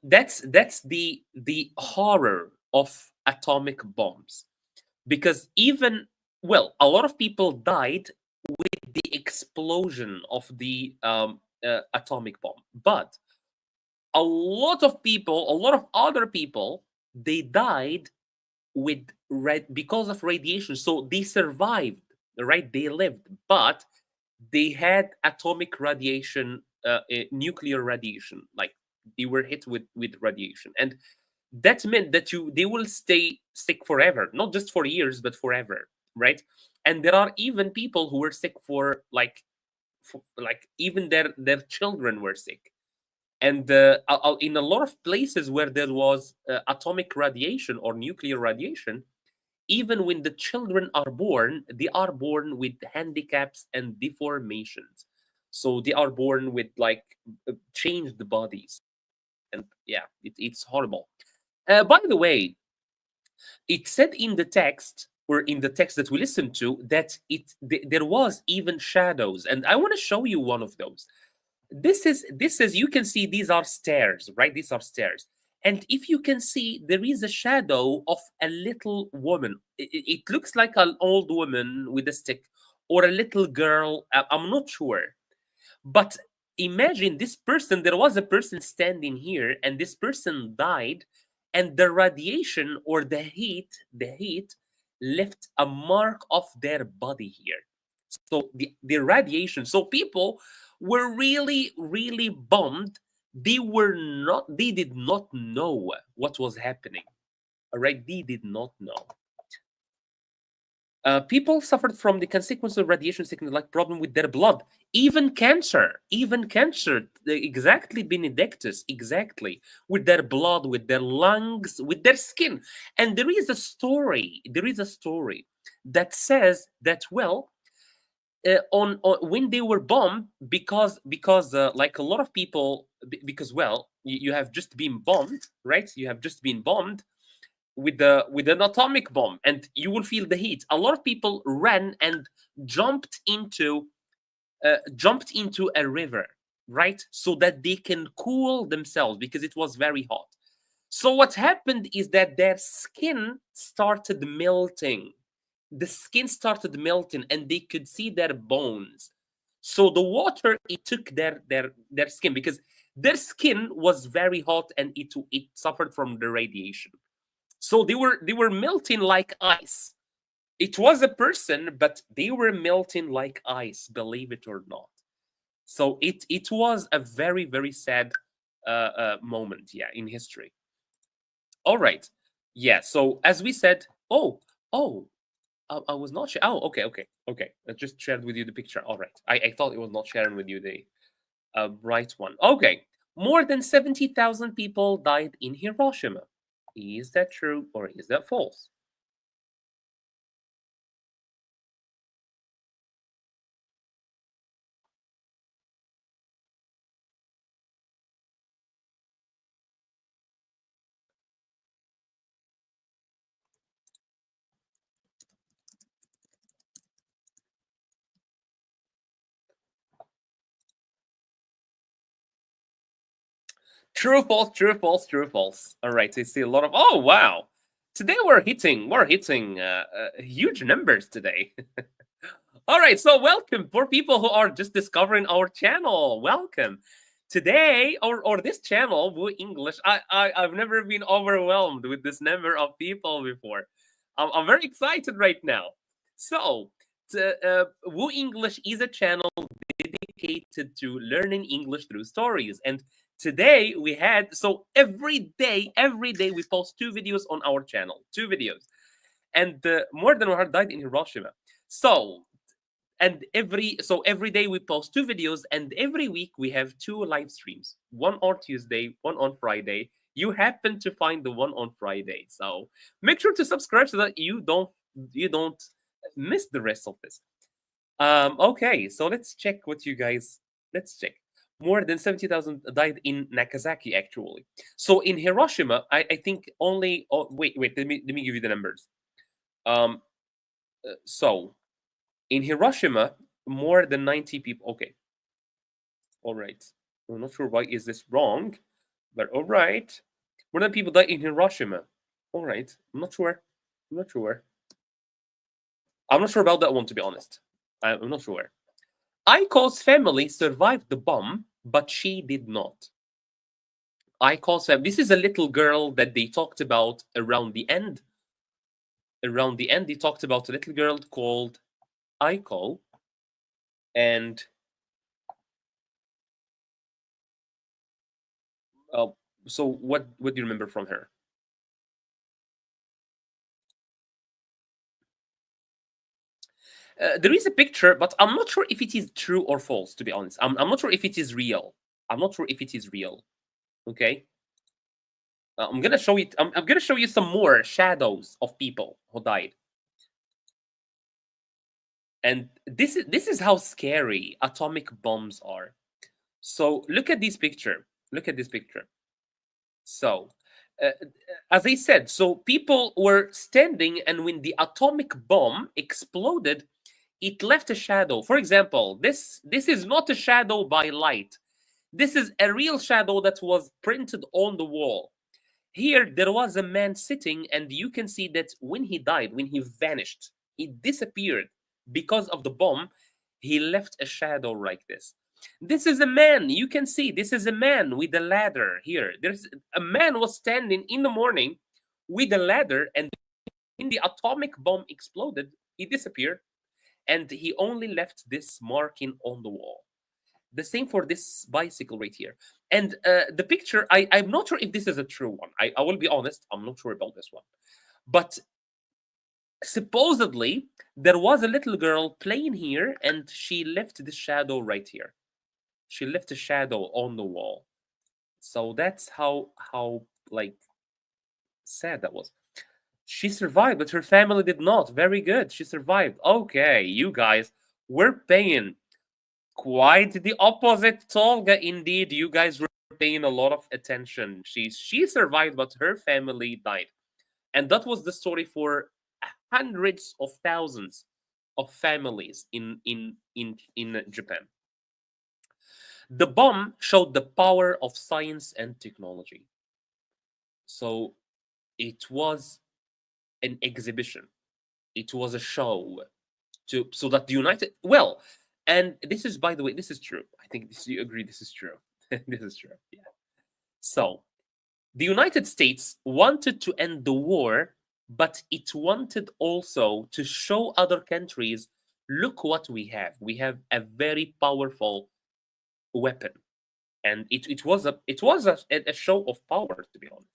That's the horror of atomic bombs, because even, well, a lot of people died with the explosion of the atomic bomb, but a lot of people, a lot of other people, they died with because of radiation. So they survived, right? They lived, but they had atomic radiation, nuclear radiation. Like they were hit with radiation, and that meant that they will stay sick forever, not just for years, but forever, right? And there are even people who were sick for like even their children were sick. And in a lot of places where there was atomic radiation or nuclear radiation, even when the children are born, they are born with handicaps and deformations. So they are born with like changed bodies. And yeah, it's horrible. By the way, it said in the text, or in the text that we listened to, that there was even shadows, and I want to show you one of those. This is you can see these are stairs, right? These are stairs, and if you can see, there is a shadow of a little woman. It looks like an old woman with a stick, or a little girl. I'm not sure, but imagine this person. There was a person standing here, and this person died, and the radiation or the heat left a mark of their body here. So the radiation. So people were really, really bummed. They did not know what was happening. All right, they did not know. People suffered from the consequence of radiation sickness, like problem with their blood, even cancer, exactly, Benedictus, exactly, with their blood, with their lungs, with their skin. And there is a story that says that, well, on when they were bombed, because like a lot of people, because, well, you have just been bombed, right? You have just been bombed with an atomic bomb, and you will feel the heat. A lot of people ran and jumped into a river, right, so that they can cool themselves because it was very hot. So what happened is that their skin started melting. The skin started melting, and they could see their bones. So the water, it took their skin, because their skin was very hot, and it suffered from the radiation. So they were melting like ice. It was a person, but they were melting like ice, believe it or not. So it was a very, very sad moment, yeah, in history. All right, yeah. So as we said, oh, I was not sure. Oh, okay. I just shared with you the picture. All right, I thought it was not sharing with you the right one. Okay, more than 70,000 people died in Hiroshima. Is that true or is that false? True, false, true, false, true, false. All right, I see a lot of. Oh, wow! Today we're hitting huge numbers today. All right, so welcome for people who are just discovering our channel. Welcome. Today, or this channel, Woo English. I've never been overwhelmed with this number of people before. I'm very excited right now. So, Woo English is a channel dedicated to learning English through stories. And today we had, so every day we post two videos on our channel, two videos, and more than 100 died in Hiroshima. So every day we post two videos, and every week we have two live streams, one on Tuesday, one on Friday. You happen to find the one on Friday, so make sure to subscribe so that you don't miss the rest of this. Okay, so let's check. More than 70,000 died in Nagasaki, actually. So in Hiroshima, I think only. Oh, wait. Let me give you the numbers. Um, so in Hiroshima, more than 90 people. Okay, all right. I'm not sure why is this wrong, but all right. More than people died in Hiroshima. All right. I'm not sure. I'm not sure. I'm not sure about that one, to be honest. I'm not sure. Aiko's family survived the bomb, but she did not. Aiko's family. This is a little girl that they talked about around the end. Around the end, they talked about a little girl called Aiko, and uh, so what do you remember from her? There is a picture, but I'm not sure if it is true or false. To be honest, I'm not sure if it is real. I'm not sure if it is real. Okay, I'm gonna show it. I'm gonna show you some more shadows of people who died, and this is how scary atomic bombs are. So look at this picture. Look at this picture. So, as I said, so people were standing, and when the atomic bomb exploded, it left a shadow. For example, this is not a shadow by light. This is a real shadow that was printed on the wall. Here, there was a man sitting, and you can see that when he died, when he vanished, he disappeared because of the bomb. He left a shadow like this. This is a man. You can see this is a man with a ladder here. There's a man was standing in the morning with a ladder, and when the atomic bomb exploded, he disappeared, and he only left this marking on the wall. The same for this bicycle right here. And the picture, I'm not sure if this is a true one. I will be honest, I'm not sure about this one. But supposedly, there was a little girl playing here, and she left the shadow right here. She left a shadow on the wall. So that's how like sad that was. She survived, but her family did not. Very good. She survived. Okay, you guys, we're paying quite the opposite, Tolga. Indeed, you guys were paying a lot of attention. She survived, but her family died, and that was the story for hundreds of thousands of families in Japan. The bomb showed the power of science and technology. So it was an exhibition. It was a show to so that the United well, and this is, by the way, this is true. I think you agree this is true. This is true. Yeah. So the United States wanted to end the war, but it wanted also to show other countries, look what we have. We have a very powerful weapon. And it was a show of power, to be honest.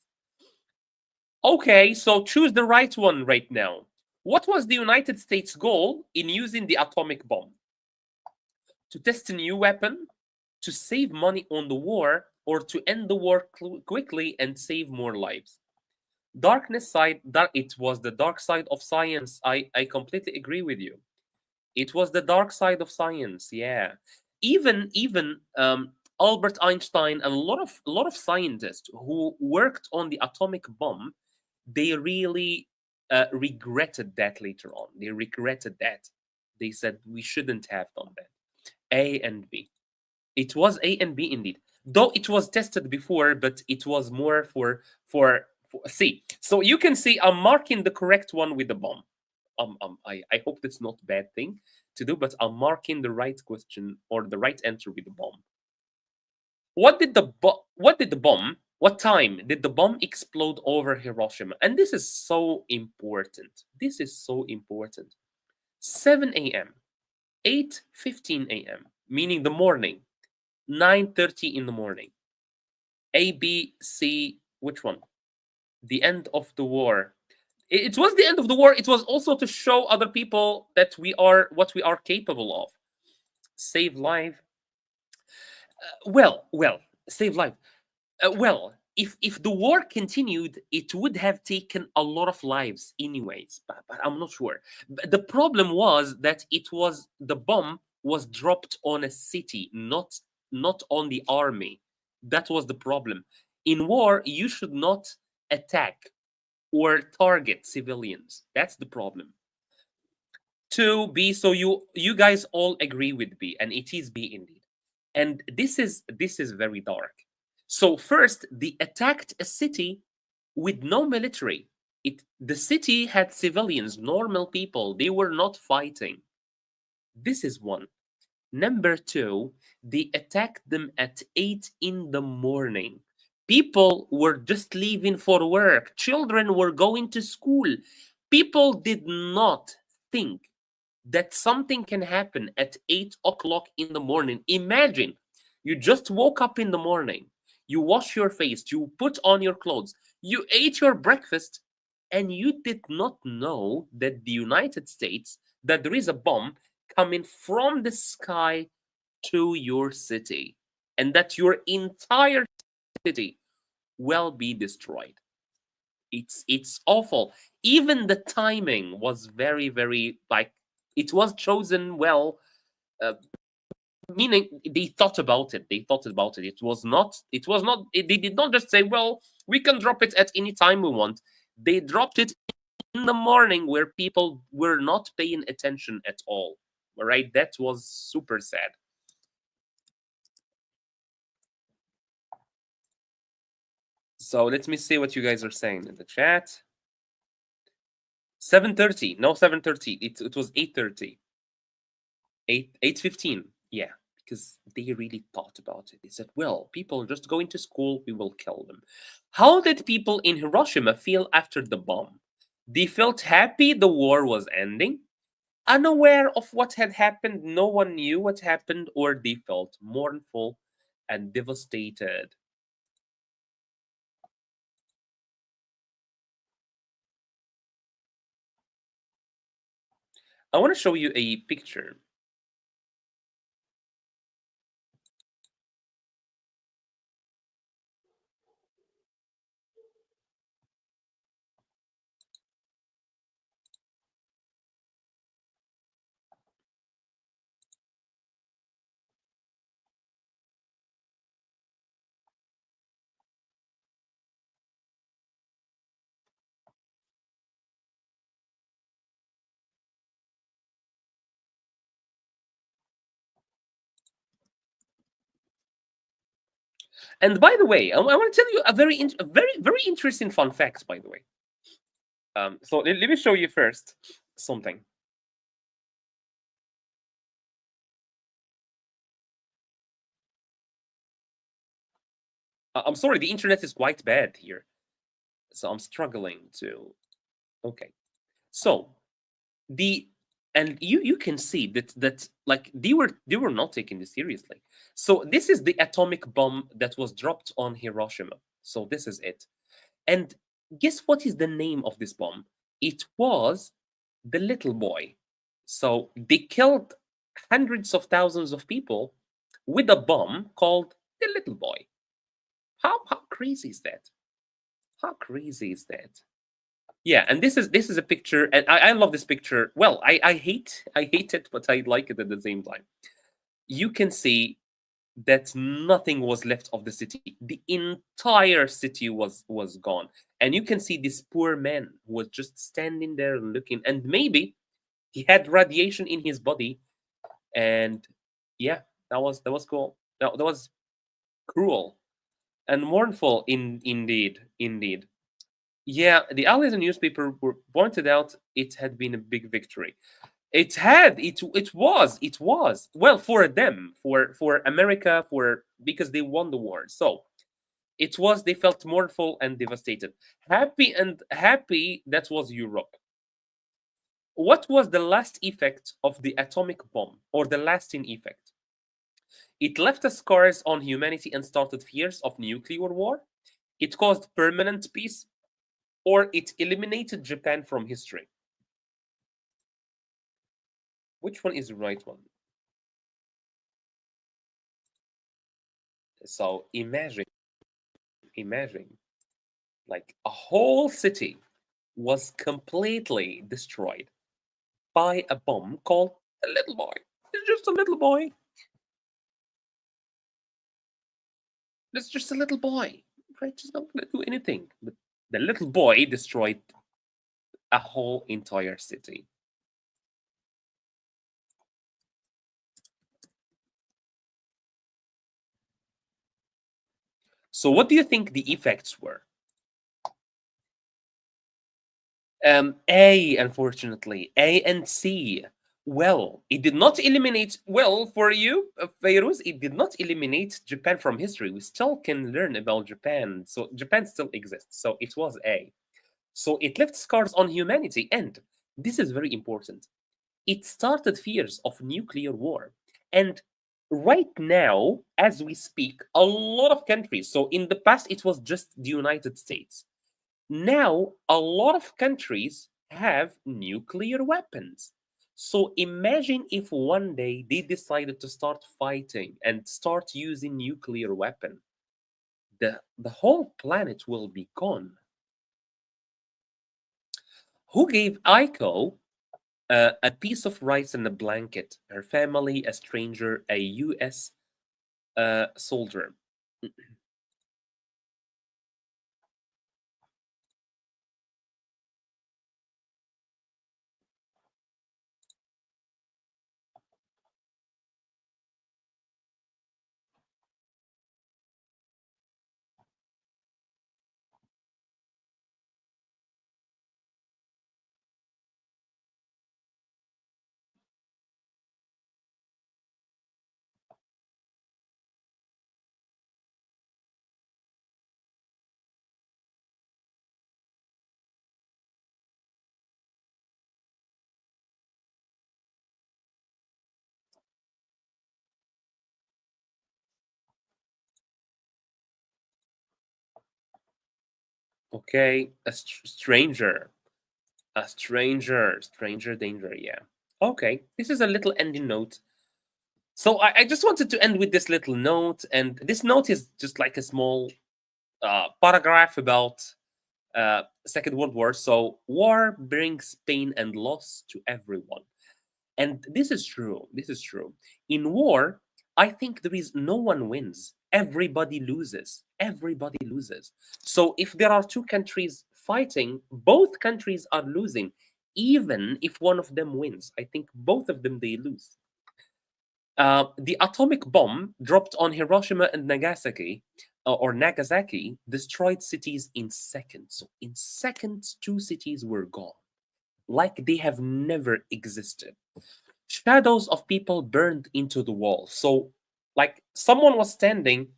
Okay, so choose the right one right now. What was the United States' goal in using the atomic bomb? To test a new weapon, to save money on the war, or to end the war quickly and save more lives? Darkness side, it was the dark side of science. I completely agree with you. It was the dark side of science. Yeah, even Albert Einstein and a lot of scientists who worked on the atomic bomb, they really regretted that later on. They regretted that. They said we shouldn't have done that. A and B. It was A and B indeed. Though it was tested before, but it was more for C. So you can see I'm marking the correct one with the bomb. I hope that's not a bad thing to do, but I'm marking the right question or the right answer with the bomb. What time did the bomb explode over Hiroshima? And this is so important. This is so important. 7 a.m., 8:15 a.m., meaning the morning, 9:30 in the morning. A, B, C, which one? The end of the war. It was the end of the war. It was also to show other people that we are what we are capable of. Save life. Well, save life. Well, if the war continued, it would have taken a lot of lives, anyways. But I'm not sure. The problem was that it was the bomb was dropped on a city, not not on the army. That was the problem. In war, you should not attack or target civilians. That's the problem. To B, so you guys all agree with B, and it is B indeed. And this is very dark. So first, they attacked a city with no military. The city had civilians, normal people. They were not fighting. This is one. Number two, they attacked them at 8 in the morning. People were just leaving for work. Children were going to school. People did not think that something can happen at 8 o'clock in the morning. Imagine you just woke up in the morning, you wash your face, you put on your clothes, you ate your breakfast, and you did not know that the United States, that there is a bomb coming from the sky to your city, and that your entire city will be destroyed. It's awful. Even the timing was very, very, like, it was chosen well, uh, meaning they thought about it. They thought about it. They did not just say, well, we can drop it at any time we want. They dropped it in the morning where people were not paying attention at all. All right, that was super sad. So let me see what you guys are saying in the chat. 7:30. No, 7:30. It was 8:30. 8:15. Yeah, because they really thought about it. They said, well, people are just going to school, we will kill them. How did people in Hiroshima feel after the bomb? They felt happy the war was ending, unaware of what had happened, no one knew what happened, or they felt mournful and devastated. I want to show you a picture. And by the way, I want to tell you a very interesting fun fact. By the way, so let me show you first something. I'm sorry, the internet is quite bad here, so I'm struggling to. Okay, so the and you can see that like they were not taking this seriously. So this is the atomic bomb that was dropped on Hiroshima. So this is it. And guess what is the name of this bomb? It was the little boy. So they killed hundreds of thousands of people with a bomb called the little boy. How crazy is that? How crazy is that? Yeah, and this is a picture, and I love this picture. Well, I hate it, but I like it at the same time. You can see that nothing was left of the city. The entire city was gone, and you can see this poor man who was just standing there looking, and maybe he had radiation in his body, and yeah, that was cool. That was cruel and mournful indeed. Yeah, the Allies and newspaper were pointed out it had been a big victory. It was well for them, for America, for because they won the war. So it was they felt mournful and devastated. Happy that was Europe. What was the last effect of the atomic bomb, or the lasting effect? It left scars on humanity and started fears of nuclear war. It caused permanent peace, or it eliminated Japan from history. Which one is the right one? So imagine, like a whole city was completely destroyed by a bomb called a little boy. It's just a little boy. That's just a little boy, right? Just not gonna do anything. But the little boy destroyed a whole entire city. So, what do you think the effects were? A, unfortunately, A and C. Well, it did not eliminate, well, for you, Fairuz, it did not eliminate Japan from history. We still can learn about Japan. So Japan still exists. So it was A. So it left scars on humanity. And this is very important. It started fears of nuclear war. And right now, as we speak, a lot of countries, so in the past, it was just the United States. Now, a lot of countries have nuclear weapons. So imagine if one day they decided to start fighting and start using nuclear weapon. The whole planet will be gone. Who gave Aiko a piece of rice and a blanket? Her family, a stranger, a U.S. Soldier. Okay, a stranger. A stranger danger, yeah. Okay, this is a little ending note. So I just wanted to end with this little note, and this note is just like a small paragraph about Second World War. So war brings pain and loss to everyone, and this is true. This is true. In war, I think there is no one wins. Everybody loses. Everybody loses. So if there are two countries fighting, both countries are losing. Even if one of them wins, I think both of them they lose. The atomic bomb dropped on Hiroshima and Nagasaki, or Nagasaki, destroyed cities in seconds. So in seconds, two cities were gone, like they have never existed. Shadows of people burned into the wall. So, like someone was standing,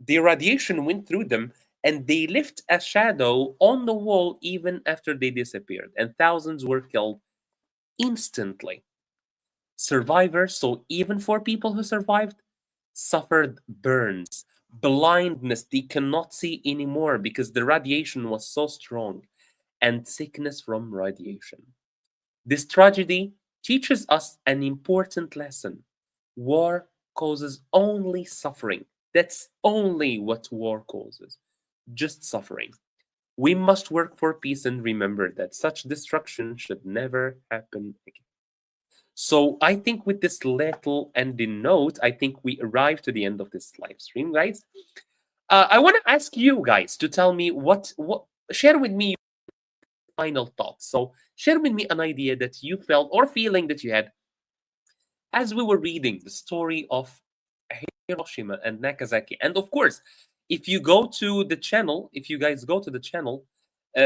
the radiation went through them, and they left a shadow on the wall even after they disappeared, and thousands were killed instantly. Survivors, so even for people who survived, suffered burns, blindness, they cannot see anymore because the radiation was so strong, and sickness from radiation. This tragedy teaches us an important lesson. War causes only suffering. That's only what war causes, just suffering. We must work for peace and remember that such destruction should never happen again. So I think with this little ending note, I think we arrived to the end of this live stream, guys. I want to ask you guys to tell me what share with me your final thoughts. So share with me an idea that you felt or feeling that you had as we were reading the story of Hiroshima and Nagasaki. And of course, if you go to the channel, if you guys go to the channel,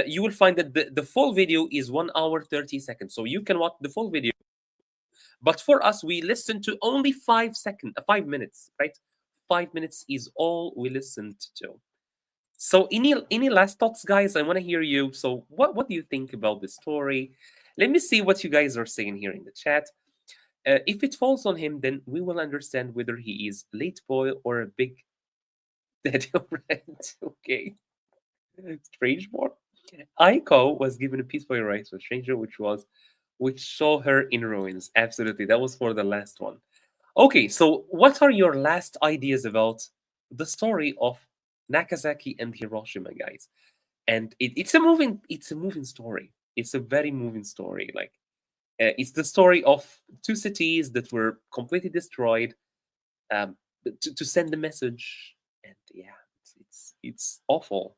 you will find that the full video is 1 hour 30 seconds. So you can watch the full video. But for us, we listen to only 5 seconds, 5 minutes, right? 5 minutes is all we listened to. So any last thoughts, guys? I want to hear you. So what do you think about the story? Let me see what you guys are saying here in the chat. If it falls on him, then we will understand whether he is late boy or a big daddy alright. Okay. Strange boy. Aiko was given a peaceful rice with stranger, which saw her in ruins. Absolutely. That was for the last one. Okay, so what are your last ideas about the story of Nagasaki and Hiroshima, guys? And it's a moving story. It's a very moving story. Like it's the story of two cities that were completely destroyed, to send a message. And yeah, It's awful.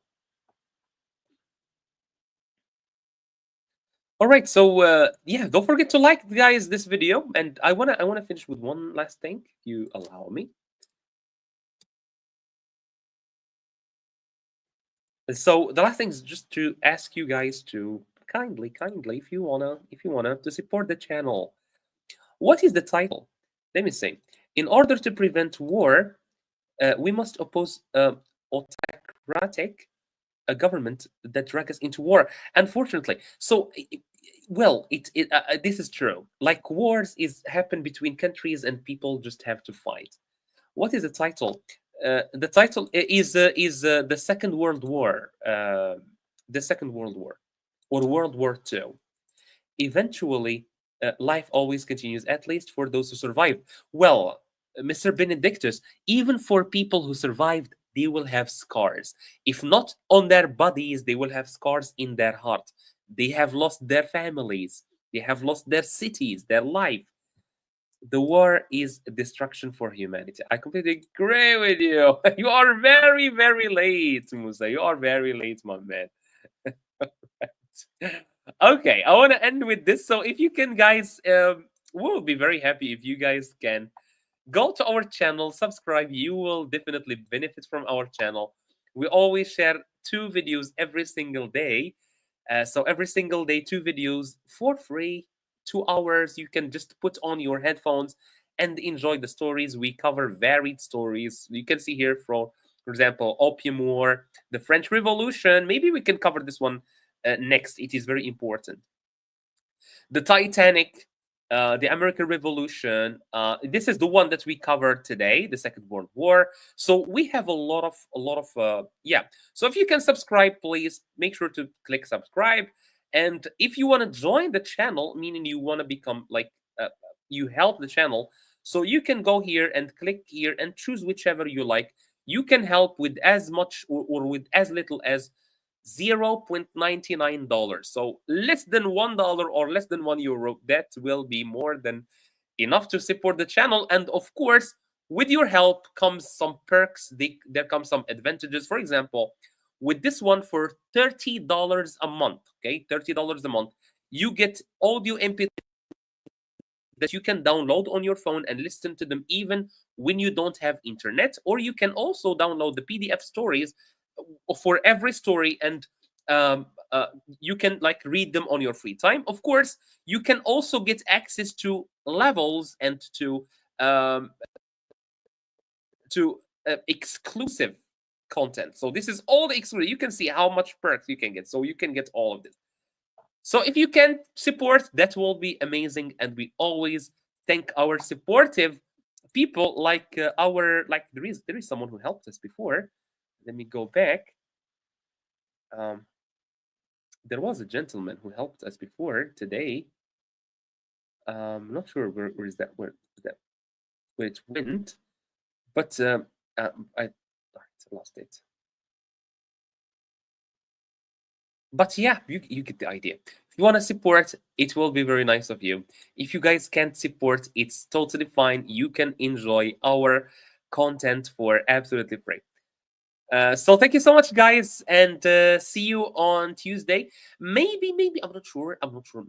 All right, so yeah, don't forget to like, guys, this video, and I wanna finish with one last thing, if you allow me. So the last thing is just to ask you guys to kindly, if you wanna, to support the channel. What is the title? Let me say. In order to prevent war, we must oppose autocratic a government that drag us into war. Unfortunately, so well, this is true. Like wars is happen between countries and people just have to fight. What is the title? The title is the Second World War, the Second World War, or World War Two. Eventually, life always continues, at least for those who survive. Well, Mr. Benedictus, even for people who survived, they will have scars. If not on their bodies, they will have scars in their heart. They have lost their families, they have lost their cities, their life. The war is a destruction for humanity. I completely agree with you. You are very, very late, Musa. You are very late, my man. Okay, I want to end with this. So if you can, guys, we'll be very happy if you guys can go to our channel, subscribe. You will definitely benefit from our channel. We always share 2 videos every single day. So every single day, 2 videos for free, 2 hours. You can just put on your headphones and enjoy the stories. We cover varied stories. You can see here, for example, Opium War, the French Revolution. Maybe we can cover this one next. It is very important. The Titanic, the American Revolution. This is the one that we covered today, the Second World War. So we have a lot of yeah. So if you can subscribe, please make sure to click subscribe. And if you want to join the channel, meaning you want to become like you help the channel, so you can go here and click here and choose whichever you like. You can help with as much or with as little as $0.99. So less than $1 or less than €1. That will be more than enough to support the channel. And of course, with your help comes some perks. There comes some advantages. For example, with this one for $30 a month, okay, $30 a month, you get audio MP that you can download on your phone and listen to them even when you don't have internet. Or you can also download the PDF stories for every story, and um, uh, you can like read them on your free time. Of course, you can also get access to levels and um, to exclusive content. So this is all the exclusive. You can see how much perks you can get. So you can get all of this. So if you can support, that will be amazing. And we always thank our supportive people, like there is someone who helped us before. Let me go back. Um, there was a gentleman who helped us before today. I'm not sure where is that where it went, but I lost it. But yeah, you get the idea. If you want to support, it will be very nice of you. If you guys can't support, it's totally fine. You can enjoy our content for absolutely free. So thank you so much, guys, and see you on Tuesday. Maybe I'm not sure.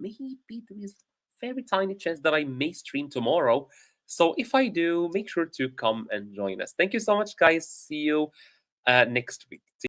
Maybe there is a very tiny chance that I may stream tomorrow. So if I do, make sure to come and join us. Thank you so much, guys. See you next week.